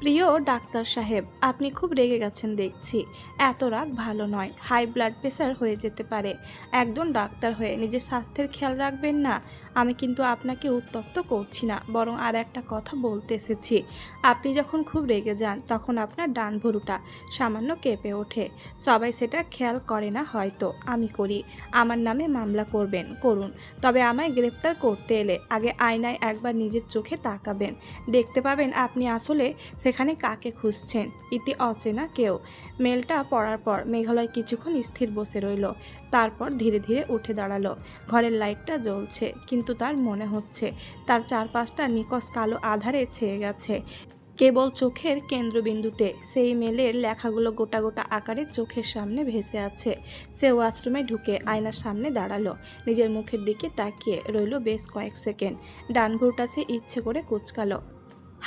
প্রিয় ডাক্তার সাহেব, আপনি খুব রেগে গেছেন দেখছি। এত রাগ ভালো নয়, হাই ব্লাড প্রেশার হয়ে যেতে পারে। একজন ডাক্তার হয়ে নিজের স্বাস্থ্যের খেয়াল রাখবেন না? আমি কিন্তু আপনাকে উত্ত্যক্ত করছি না, বরং আর একটা কথা বলতে এসেছি। আপনি যখন খুব রেগে যান তখন আপনার ডান ভুরুটা সামান্য কেঁপে ওঠে। সবাই সেটা খেয়াল করে না হয়তো, আমি করি। আমার নামে মামলা করবেন, করুন। তবে আমায় গ্রেপ্তার করতে এলে আগে আয়নায় একবার নিজের চোখে তাকাবেন। দেখতে পাবেন আপনি আসলে সেখানে কাকে খুঁজছেন। ইতি অচেনা কেউ। মেলটা পড়ার পর মেঘালয় কিছুক্ষণ স্থির বসে রইল। তারপর ধীরে ধীরে উঠে দাঁড়ালো। ঘরের লাইটটা জ্বলছে, কিন্তু তার মনে হচ্ছে তার চারপাশটা নিকষ কালো আধারে ছেয়ে গেছে। কেবল চোখের কেন্দ্রবিন্দুতে সেই মেলের লেখাগুলো গোটা গোটা আকারে চোখের সামনে ভেসে আছে। সে ওয়াশরুমে ঢুকে আয়নার সামনে দাঁড়ালো। নিজের মুখের দিকে তাকিয়ে রইল বেশ কয়েক সেকেন্ড। ডান ভুরুটা সে ইচ্ছে করে কুঁচকালো।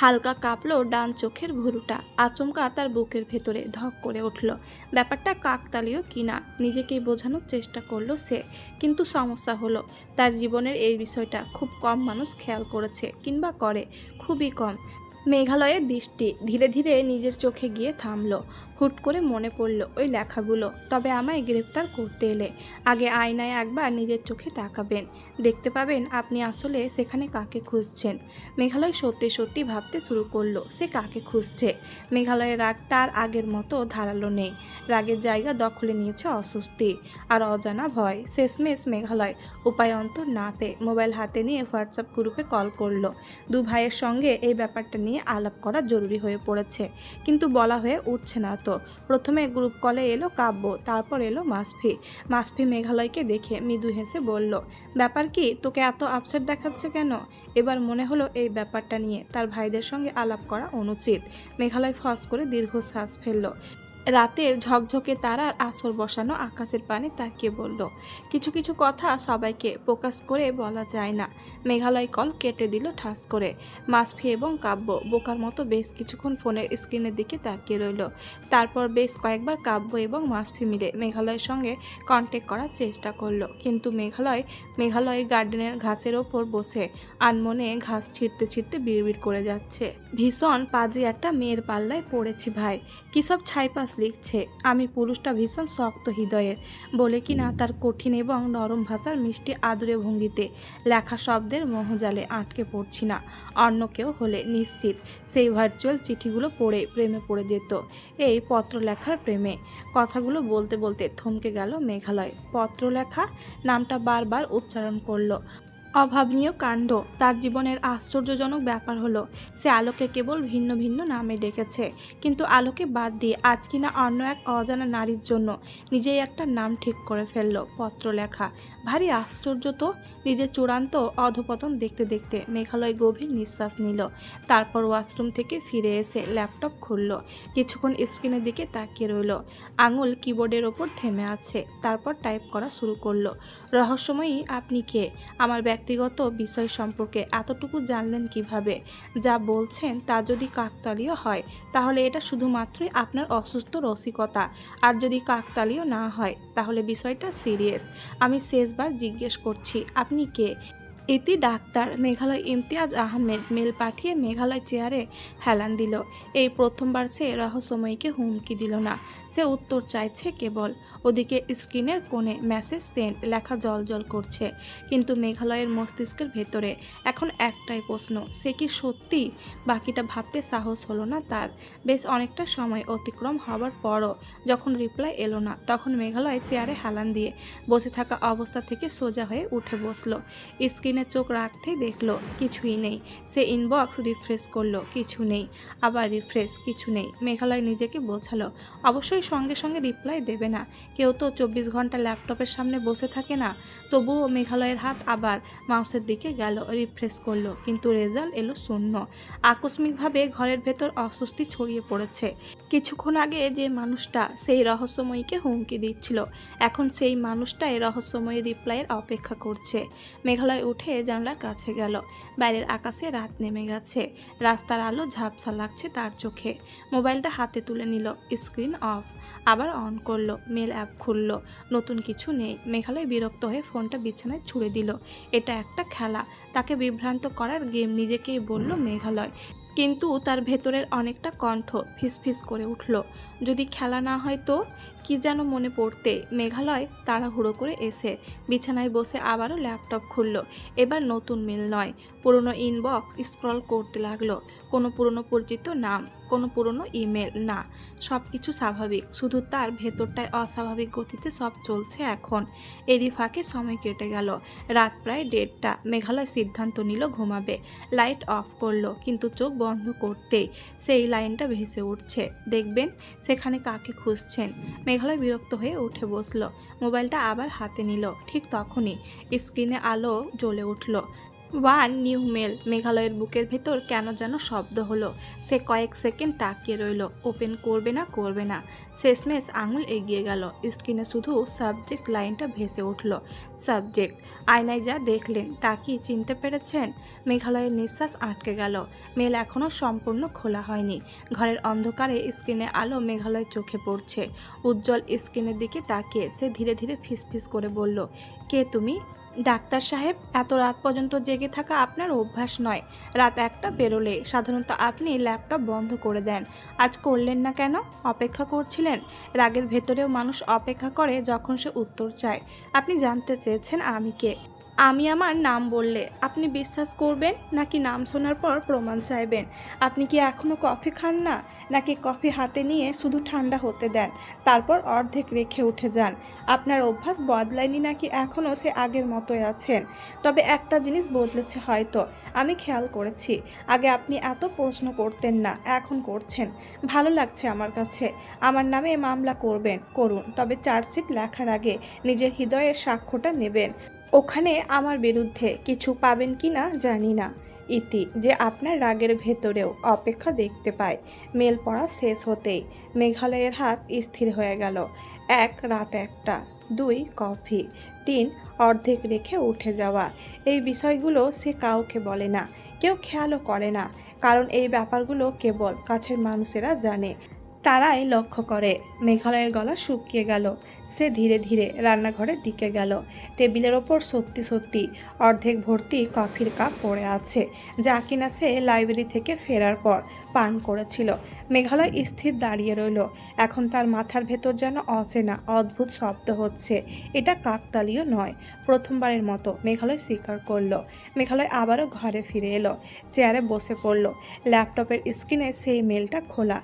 হালকা কাঁপলো ডান চোখের ভুরুটা। আচমকা তার বুকের ভেতরে ধক করে উঠল। ব্যাপারটা কাকতালীয় কিনা নিজেকেই বোঝানোর চেষ্টা করলো সে। কিন্তু সমস্যা হলো, তার জীবনের এই বিষয়টা খুব কম মানুষ খেয়াল করেছে, কিংবা করে, খুবই কম। মেঘালয়ের দৃষ্টি ধীরে ধীরে নিজের চোখে গিয়ে থামলো। হুট করে মনে পড়ল ওই লেখাগুলো। তবে আমায় গ্রেফতার করতে এলে আগে আয়নায় একবার নিজের চোখে তাকাবেন। দেখতে পাবেন আপনি আসলে সেখানে কাকে খুঁজছেন। মেঘালয় সত্যি সত্যি ভাবতে শুরু করলো সে কাকে খুঁজছে। মেঘালয়ের রাগটা আর আগের মতো ধারালো নেই। রাগের জায়গা দখলে নিয়েছে অস্বস্তি আর অজানা ভয়। শেষমেশ মেঘালয় উপায় অন্তর না পেয়ে মোবাইল হাতে নিয়ে হোয়াটসঅ্যাপ গ্রুপে কল করলো। দু ভাইয়ের সঙ্গে এই ব্যাপারটা নিয়ে আলাপ করা জরুরি হয়ে পড়েছে, কিন্তু বলা হয়ে উঠছে না তো। প্রথমে গ্রুপ কলে এলো কাব্য, তারপর এলো মাসফি। মাসফি মেঘালয়কে দেখে মৃদু হেসে বলল, ব্যাপার কি, তোকে এত আপসেট দেখাচ্ছে কেন? এবার মনে হলো এই ব্যাপারটা নিয়ে তার ভাইদের সঙ্গে আলাপ করা অনুচিত। মেঘালয় ফস করে দীর্ঘশ্বাস ফেলল। রাতের ঝকঝকে তারার আসর বসানো আকাশের পানে তাকিয়ে বলল, কিছু কিছু কথা সবাইকে প্রকাশ করে বলা যায় না। মেঘালয় কল কেটে দিল ঠাস করে। মাসফি এবং কাব্য বোকার মতো বেশ কিছুক্ষণ ফোনের স্ক্রিনের দিকে তাকিয়ে রইল। তারপর বেশ কয়েকবার কাব্য এবং মাসফি মিলে মেঘালয়ের সঙ্গে কন্ট্যাক্ট করার চেষ্টা করলো, কিন্তু মেঘালয় গার্ডেনের ঘাসের ওপর বসে আনমনে ঘাস ছিঁড়তে ছিঁড়তে বিড়বিড় করে যাচ্ছে। ভীষণ পাজি একটা মেয়ের পাল্লায় পড়েছি ভাই। কী সব ছাইপাস লিখছে। আমি পুরুষটা ভীষণ শক্ত হৃদয়ের বলে কি না তার কঠিন এবং নরম ভাষার মিষ্টি আদুরে ভঙ্গিতে লেখা শব্দের মোহজালে আটকে পড়ছি না। অন্য কেউ হলে নিশ্চিত সেই ভার্চুয়াল চিঠিগুলো পড়ে প্রেমে পড়ে যেত। এই পত্র লেখার প্রেমে। কথাগুলো বলতে বলতে থমকে গেল মেঘালয়। পত্র লেখা নামটা বারবার উচ্চারণ করলো। অভাবনীয় কাণ্ড। তার জীবনের আশ্চর্যজনক ব্যাপার হলো, সে আলোকে কেবল ভিন্ন ভিন্ন নামে ডেকেছে, কিন্তু আলোকে বাদ দিয়ে আজ কিনা অন্য এক অজানা নারীর জন্য নিজেই একটা নাম ঠিক করে ফেলল, পত্রলেখা। ভারী আশ্চর্য তো। নিজের চূড়ান্ত অধপতন দেখতে দেখতে মেঘালয় গভীর নিঃশ্বাস নিল। তারপর ওয়াশরুম থেকে ফিরে এসে ল্যাপটপ খুলল। কিছুক্ষণ স্ক্রিনের দিকে তাকিয়ে রইল। আঙুল কিবোর্ডের ওপর থেমে আছে। তারপর টাইপ করা শুরু করলো, রহস্যময়ী আপনি কে? আমার ব্যক্তিগত বিষয় সম্পর্কে এতটুকু জানলেন কিভাবে? যা বলছেন তা যদি কাকতালীয় হয় তাহলে এটা শুধুমাত্রই আপনার অসুস্থ রসিকতা, আর যদি কাকতালীয় না হয় তাহলে বিষয়টা সিরিয়াস। আমি শেষবার জিজ্ঞেস করছি, আপনি কে? ইতি ডাক্তার। মেঘালয় ইমতিয়াজ আহমেদ। মেল পাঠিয়ে মেঘালয় চেয়ারে হেলান দিল। এই প্রথমবার সে রহস্যময়ীকে হুমকি দিল না, সে উত্তর চাইছে কেবল। ওদিকে স্ক্রিনের কোণে মেসেজ সেন্ড লেখা জলজল করছে, কিন্তু মেঘালয়ের মস্তিষ্কের ভেতরে এখন একটাই প্রশ্ন, সে কি সত্যি? বাকিটা ভাবতে সাহস হলো না তার। বেশ অনেকটা সময় অতিক্রম হবার পরও যখন রিপ্লাই এলো না, তখন মেঘালয় চেয়ারে হেলান দিয়ে বসে থাকা অবস্থা থেকে সোজা হয়ে উঠে বসলো। স্ক্রিনে চোখ রাখতেই দেখলো কিছুই নেই। সে ইনবক্স রিফ্রেশ করলো, কিছু নেই। আবার রিফ্রেশ, কিছু নেই। মেঘালয় নিজেকে বোঝালো, অবশ্যই সঙ্গে সঙ্গে রিপ্লাই দেবে না, কেউ তো 24 ঘন্টা ল্যাপটপের সামনে বসে থাকে না। তবুও মেঘালয়ের হাত আবার মাউসের দিকে গেল, রিফ্রেশ করলো, কিন্তু রেজাল্ট এলো শূন্য। আকস্মিকভাবে ঘরের ভেতর অস্বস্তি ছড়িয়ে পড়েছে। কিছুক্ষণ আগে যে মানুষটা সেই রহস্যময়ীকে হুমকি দিচ্ছিল, এখন সেই মানুষটাই রহস্যময়ী রিপ্লাইয়ের অপেক্ষা করছে। মেঘালয় উঠে জানলার কাছে গেল। বাইরের আকাশে রাত নেমে গেছে। রাস্তার আলো ঝাপসা লাগছে তার চোখে। মোবাইলটা হাতে তুলে নিল। Screen off. আবার অন করলো। মেল অ্যাপ খুললো। নতুন কিছু নেই। মেঘালয় বিরক্ত হয়ে ফোনটা বিছানায় ছুঁড়ে দিল। এটা একটা খেলা, তাকে বিভ্রান্ত করার গেম, নিজেকেই বলল মেঘালয়। কিন্তু তার ভেতরের অনেকটা কণ্ঠ ফিসফিস করে উঠল, যদি খেলা না হয় তো। কি যেন মনে পড়তে মেঘালয় তাড়াহুড়ো করে এসে বিছানায় বসে আবারও ল্যাপটপ খুলল। এবার নতুন মেল নয়, পুরনো ইনবক্স স্ক্রল করতে লাগলো। কোনো পুরনো পরিচিত নাম, কোনো পুরনো ইমেল না, সব কিছু স্বাভাবিক, শুধু তার ভেতরটায় অস্বাভাবিক গতিতে সব চলছে এখন। এরই ফাঁকে সময় কেটে গেল। রাত প্রায় 1:30। মেঘালয় সিদ্ধান্ত নিল ঘুমাবে। লাইট অফ করলো, কিন্তু চোখ বন্ধ করতেই সেই লাইনটা ভেসে উঠছে, দেখবেন সেখানে কাকে খুঁজছেন। মেঘালয় বিরক্ত হয়ে উঠে বসলো, মোবাইলটা আবার হাতে নিল। ঠিক তখনই স্ক্রিনে আলো জ্বলে উঠল। One new mail. মেঘালয়ের বুকের ভেতর কেন যেন শব্দ হলো। সে কয়েক সেকেন্ড তাকিয়ে রইল, ওপেন করবে না। শেষমেশ আঙুল এগিয়ে গেল, স্ক্রিনে শুধু সাবজেক্ট লাইনটা ভেসে উঠল। সাবজেক্ট, আয়নায় যা দেখলেন তা কি চিনতে পেরেছেন? মেঘালয়ের নিঃশ্বাস আটকে গেল। মেল এখনও সম্পূর্ণ খোলা হয়নি। ঘরের অন্ধকারে স্ক্রিনে আলো মেঘালয়ের চোখে পড়ছে। উজ্জ্বল স্ক্রিনের দিকে তাকিয়ে সে ধীরে ধীরে ফিসফিস করে বলল, কে তুমি? ডাক্তার সাহেব, এত রাত পর্যন্ত জেগে থাকা আপনার অভ্যাস নয়। রাত 1টা পেরোলে সাধারণত আপনি ল্যাপটপ বন্ধ করে দেন, আজ করলেন না কেন? অপেক্ষা করছিলেন? রাগের ভেতরেও মানুষ অপেক্ষা করে যখন সে উত্তর চায়। আপনি জানতে চেয়েছেন আমি কে। আমি আমার নাম বললে আপনি বিশ্বাস করবেন, নাকি নাম শোনার পর প্রমাণ চাইবেন? আপনি কি এখনও কফি খান না, নাকি কফি হাতে নিয়ে শুধু ঠান্ডা হতে দেন, তারপর অর্ধেক রেখে উঠে যান? আপনার অভ্যাস বদলায়নি, নাকি এখনও সে আগের মতোই আছেন? তবে একটা জিনিস বদলেছে হয়তো, আমি খেয়াল করেছি। আগে আপনি এত প্রশ্ন করতেন না, এখন করছেন। ভালো লাগছে আমার কাছে। আমার নামে মামলা করবেন, করুন, তবে চার্জশিট লেখার আগে নিজের হৃদয়ের সাক্ষ্যটা নেবেন। ওখানে আমার বিরুদ্ধে কিছু পাবেন কি না জানি না। ইতি, যে আপনার রাগের ভেতরেও অপেক্ষা দেখতে পায়। মেল পড়া শেষ হতেই মেঘালয়ের হাত স্থির হয়ে গেল। 1, রাত 1টা। 2, কফি। 3, অর্ধেক রেখে উঠে যাওয়া। এই বিষয়গুলো সে কাউকে বলে না, কেউ খেয়ালও করে না, কারণ এই ব্যাপারগুলো কেবল কাছের মানুষেরা জানে, তারাই লক্ষ্য করে। মেঘালয়ের গলা শুকিয়ে গেল। সে ধীরে ধীরে রান্নাঘরের দিকে গেল। টেবিলের ওপর সত্যি সত্যি অর্ধেক ভর্তি কফির কাপ পড়ে আছে, যা কিনা সে লাইব্রেরি থেকে ফেরার পর পান করেছিল। মেঘালয় স্থির দাঁড়িয়ে রইল। এখন তার মাথার ভেতর যেন অচেনা অদ্ভুত শব্দ হচ্ছে। এটা কাকতালীয় নয়। প্রথমবারের মতো মেঘালয় স্বীকার করলো। মেঘালয় আবারও ঘরে ফিরে এলো, চেয়ারে বসে পড়ল। ল্যাপটপের স্ক্রিনে সেই মেলটা খোলা।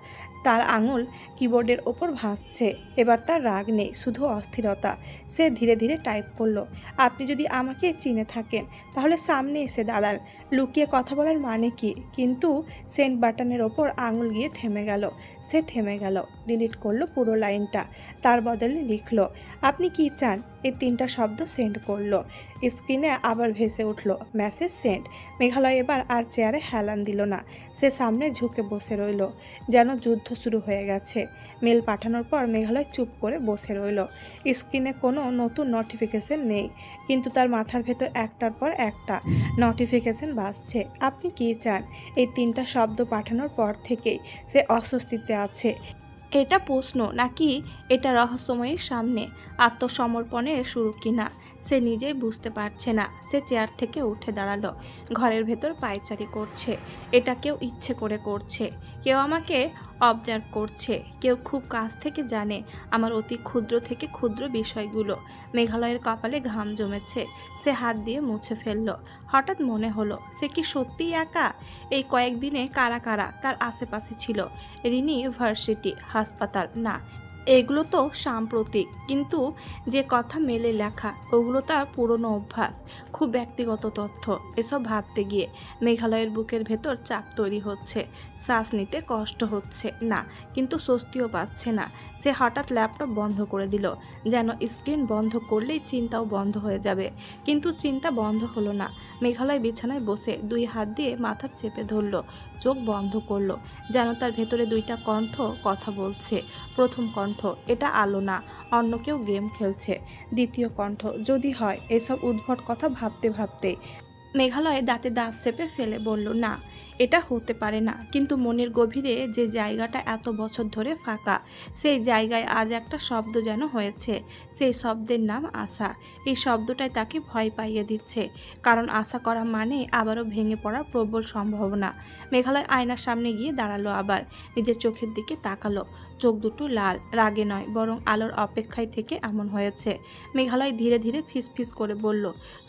তার আঙুল কিবোর্ডের ওপর ভাসছে। এবার তার রাগ নেই, শুধু অস্থিরতা। সে ধীরে ধীরে টাইপ করলো, আপনি যদি আমাকে চিনে থাকেন তাহলে সামনে এসে দাঁড়ান। লুকিয়ে কথা বলার মানে কি? কিন্তু সেন্ড বাটনের ওপর আঙুল গিয়ে থেমে গেল। সে থেমে গেল, ডিলিট করলো পুরো লাইনটা। তার বদলে লিখলো, আপনি কি চান? এই 3টা শব্দ সেন্ড করলো। স্ক্রিনে আবার ভেসে উঠল, মেসেজ সেন্ড। মেঘালয় এবার আর চেয়ারে হেলান দিল না। সে সামনে ঝুঁকে বসে রইল, যেন যুদ্ধ শুরু হয়ে গেছে। মেল পাঠানোর পর মেঘালয় চুপ করে বসে রইল। স্ক্রিনে কোনো নতুন নোটিফিকেশন নেই, কিন্তু তার মাথার ভেতর একটার পর একটা নোটিফিকেশন বাজছে। আপনি কি চান? এই 3টা শব্দ পাঠানোর পর থেকেই সে অস্বস্তিতে আছে। এটা প্রশ্ন, নাকি এটা রহস্যময়ের সামনে আত্মসমর্পণের শুরু কিনা সে নিজেই বুঝতে পারছে না। সে চেয়ার থেকে উঠে দাঁড়ালো। ঘরের ভেতর পায়চারি করছে। এটা কেউ ইচ্ছে করে করছে, কেউ আমাকে অবজার্ভ করছে, কেউ খুব কাছ থেকে জানে আমার অতি ক্ষুদ্র থেকে ক্ষুদ্র বিষয়গুলো। মেঘালয়ের কপালে ঘাম জমেছে। সে হাত দিয়ে মুছে ফেলল। হঠাৎ মনে হলো, সে কি সত্যিই একা? এই কয়েকদিনে কারা কারা তার আশেপাশে ছিল? ইউনিভার্সিটি, হাসপাতাল, না এগুলো তো সাম্প্রতিক, কিন্তু যে কথা মেলে লেখা ওগুলো তার পুরনো অভ্যাস, খুব ব্যক্তিগত তথ্য। এসব ভাবতে গিয়ে মেঘালয়ের বুকের ভেতর চাপ তৈরি হচ্ছে। শ্বাস নিতে কষ্ট হচ্ছে না, কিন্তু স্বস্তিও পাচ্ছে না। সে হঠাৎ ল্যাপটপ বন্ধ করে দিল, যেন স্ক্রিন বন্ধ করলেই চিন্তাও বন্ধ হয়ে যাবে। কিন্তু চিন্তা বন্ধ হলো না। মেঘালয় বিছানায় বসে 2 হাত দিয়ে মাথা চেপে ধরল, চোখ বন্ধ করলো, যেন তার ভেতরে 2টা কণ্ঠ কথা বলছে। প্রথম কণ্ঠ, এটা আলো না, অন্য কেউ গেম খেলছে। দ্বিতীয় কণ্ঠ, যদি হয়। এসব উদ্ভট কথা ভাবতে ভাবতে মেঘালয় দাঁতে দাঁত চেপে ফেলে বলল, না, এটা হতে পারে না, কিন্তু মনের গভীরে যে জায়গাটা এত বছর ধরে ফাঁকা, সেই জায়গায় আজ একটা শব্দ যেন হয়েছে। সেই শব্দের নাম আশা। এই শব্দটাই তাকে ভয় পাইয়ে দিচ্ছে, কারণ আশা করা মানে আবারও ভেঙে পড়ার প্রবল সম্ভাবনা। মেঘালয় আয়নার সামনে গিয়ে দাঁড়ালো, আবার নিজের চোখের দিকে তাকালো। চোখ দুটো লাল, রাগে নয় বরং আলোর অপেক্ষায় থেকে এমন হয়েছে। মেঘালয় ধীরে ধীরে ফিসফিস করে বলল,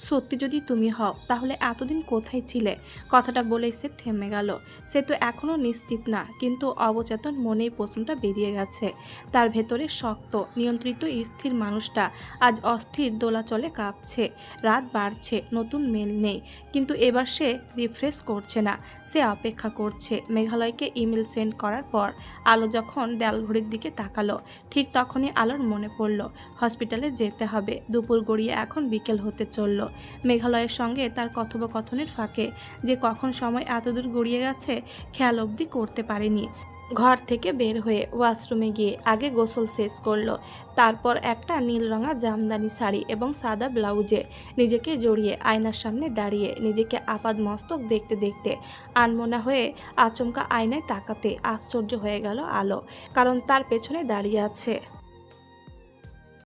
সত্যি যদি তুমি হও তাহলে এতদিন কোথায় ছিলে? কথাটা বলেই সে থেমে গেল। সে তো এখনও নিশ্চিত না, কিন্তু অবচেতন মনেই প্রশ্নটা বেরিয়ে গেছে। তার ভেতরে শক্ত নিয়ন্ত্রিত স্থির মানুষটা আজ অস্থির দোলাচলে কাঁপছে। রাত বাড়ছে, নতুন মেল নেই, কিন্তু এবার সে রিফ্রেশ করছে না, সে অপেক্ষা করছে। মেঘালয়কে ইমেল সেন্ড করার পর আলো যখন দেয়ালঘড়ির দিকে তাকালো, ঠিক তখনই আলোর মনে পড়ল হসপিটালে যেতে হবে। দুপুর গড়িয়ে এখন বিকেল হতে চলল। মেঘালয়ের সঙ্গে তার কথোপকথনের ফাঁকে যে কখন সময় এতদূর গড়িয়ে গেছে খেয়াল অবধি করতে পারেনি। ঘর থেকে বের হয়ে ওয়াশরুমে গিয়ে আগে গোসল শেষ করলো, তারপর একটা নীল রঙা জামদানি শাড়ি এবং সাদা ব্লাউজে নিজেকে জড়িয়ে আয়নার সামনে দাঁড়িয়ে নিজেকে আপাদ মস্তক দেখতে দেখতে আনমনা হয়ে আচমকা আয়নায় তাকাতে আশ্চর্য হয়ে গেল আলো, কারণ তার পেছনে দাঁড়িয়ে আছে